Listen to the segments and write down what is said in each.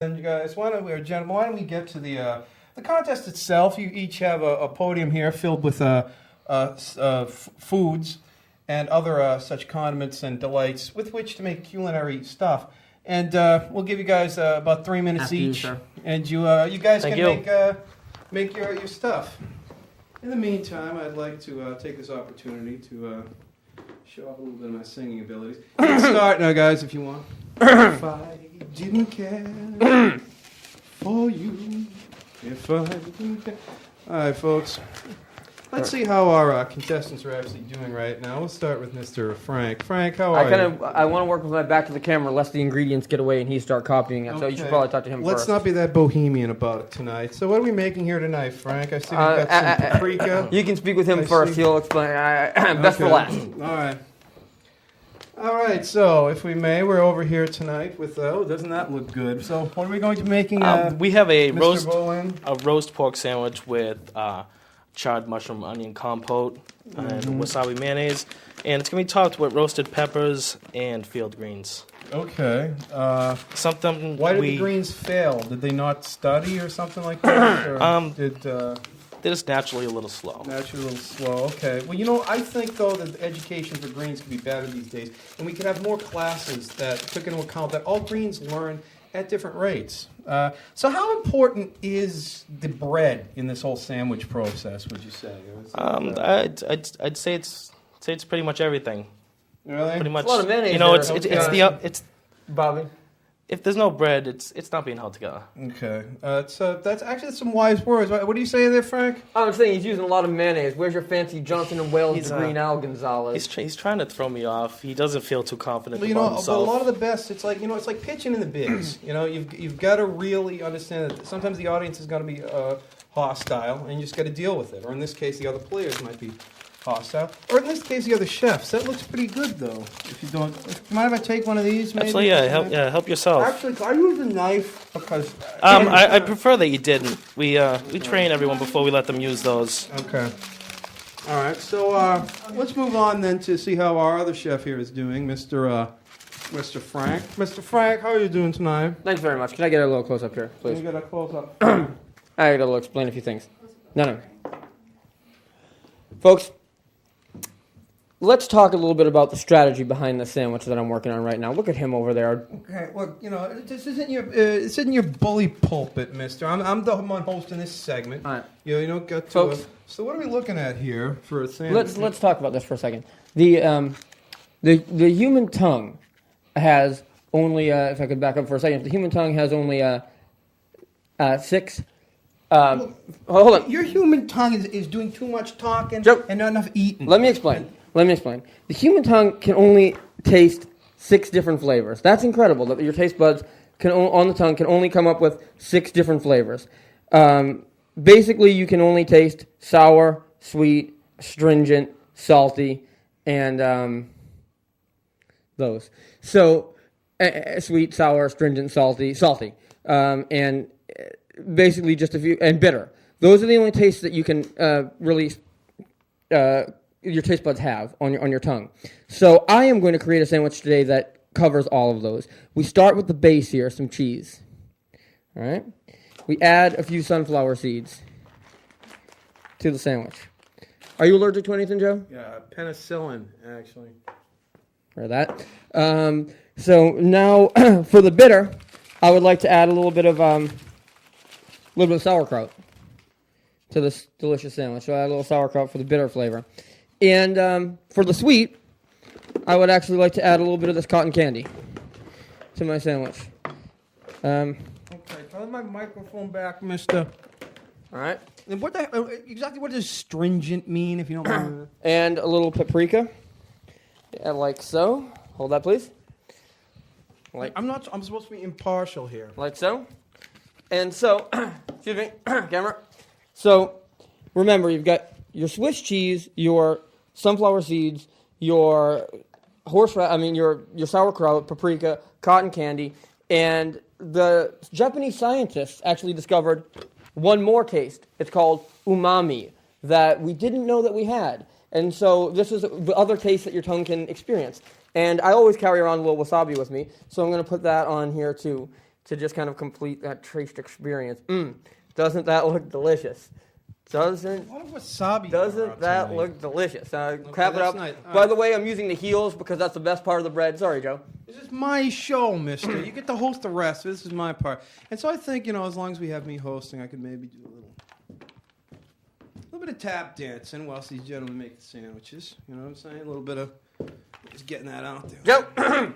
And you guys, why don't we get to the contest itself? You each have a podium here filled with foods and other such condiments and delights with which to make culinary stuff. And we'll give you guys about 3 minutes After each, you, and you guys Thank can you. make your stuff. In the meantime, I'd like to take this opportunity to show off a little bit of my singing abilities. You can start now, guys, if you want. If I didn't care for you, if I didn't care. All right, folks. Let's see how our contestants are actually doing right now. We'll start with Mr. Frank. Frank, how are you? I want to work with my back to the camera, lest the ingredients get away and he start copying it. So you should probably talk to him Let's first. not be that bohemian about it tonight. So what are we making here tonight, Frank? I see we've got some paprika. You can speak with him first. He'll explain. Best for last. All right. All right, so if we may, we're over here tonight with, doesn't that look good? So what are we going to be making, we have a Mr. Boleyn? roast pork sandwich with charred mushroom onion compote and wasabi mayonnaise, and it's going to be topped with roasted peppers and field greens. Okay. Something Why did the greens fail? Did they not study or something like that? Or they're just naturally a little slow. Naturally a little slow. Okay. Well, I think, though, that education for greens could be better these days, and we could have more classes that took into account that all greens learn at different rates. So how important is the bread in this whole sandwich process, would you say? I'd say it's pretty much everything. Really? Pretty much. It's a lot of mayonnaise. It's Bobby. if there's no bread, it's not being held together. Okay. So that's actually some wise words. What do you say there, Frank? I'm saying he's using a lot of mayonnaise. Where's your fancy Johnson & Wales degree now, Gonzalez? He's trying to throw me off. He doesn't feel too confident Well, about but himself. a lot of the best, it's like pitching in the bigs. You've got to really understand that sometimes the audience is going to be hostile, and you just got to deal with it. Or in this case, the other players might be hostile. Or in this case, the other chefs. That looks pretty good, though. If you don't, mind if I take one of these? Maybe? Absolutely, help yourself. Actually, can I use a knife? Because I prefer that you didn't. We train everyone before we let them use those. Okay. All right. So let's move on then to see how our other chef here is doing, Mr. Frank. Mr. Frank, how are you doing tonight? Thanks very much. Can I get a little close up here, please? Can you get a close up? I got to explain a few things. No. Folks, let's talk a little bit about the strategy behind the sandwich that I'm working on right now. Look at him over there. Okay, well, this isn't your bully pulpit, mister. I'm the one hosting this segment. All right. You don't get to. Folks, so what are we looking at here for a sandwich? let's talk about this for a second. The human tongue has only, if I could back up for a second, the human tongue has only 6. Hold on. Your human tongue is doing too much talking and not enough eating. Let me explain. The human tongue can only taste 6 different flavors. That's incredible that your taste buds on the tongue can only come up with 6 different flavors. Basically, you can only taste sour, sweet, astringent, salty, and those. So, sweet, sour, astringent, salty, and basically just a few, and bitter. Those are the only tastes that you can really your taste buds have on your tongue. So I am going to create a sandwich today that covers all of those. We start with the base here, some cheese. All right. We add a few sunflower seeds to the sandwich. Are you allergic to anything, Joe? Yeah, penicillin, actually. Or that. So now for the bitter, I would like to add a little bit of sauerkraut to this delicious sandwich. So I add a little sauerkraut for the bitter flavor. And for the sweet, I would actually like to add a little bit of this cotton candy to my sandwich. Okay, throw my microphone back, mister. All right. And what does stringent mean, if you don't mind? And a little paprika. Yeah, like so. Hold that, please. I'm supposed to be impartial here. Like so. And so, excuse me, camera. So, remember, you've got your Swiss cheese, your sunflower seeds, your your sauerkraut, paprika, cotton candy, and the Japanese scientists actually discovered one more taste. It's called umami, that we didn't know that we had. And so this is the other taste that your tongue can experience. And I always carry around a little wasabi with me, so I'm going to put that on here too. to just kind of complete that taste experience. Doesn't that look delicious? Doesn't A lot of wasabi. Doesn't that look delicious? Crap it that's up. nice. By the way, I'm using the heels because that's the best part of the bread. Sorry, Joe. This is my show, mister. You get to host the rest. This is my part. And so I think, as long as we have me hosting, I could maybe do a little bit of tap dancing whilst these gentlemen make the sandwiches. You know what I'm saying? A little bit of just getting that out there. Joe.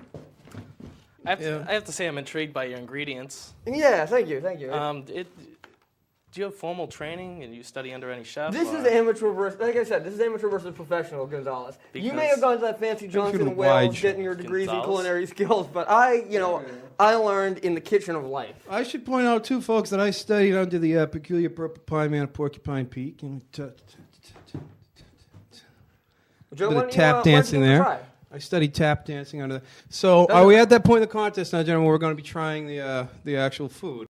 I have to say I'm intrigued by your ingredients. Yeah, thank you. Do you have formal training and you study under any chef? This is amateur versus, like I said, this is amateur versus professional, Gonzalez. You may Because- have gone to that fancy Johnson should and Wales oblige. getting your degrees in Gonzalez? culinary skills, but I learned in the kitchen of life. I should point out, too, folks, that I studied under the peculiar purple pie man of Porcupine Peak. Joe, Bit of why don't you, tap why don't you dancing give it a there. try? I studied tap dancing under the... So, are we at that point in the contest now, gentlemen, where we're going to be trying the actual food?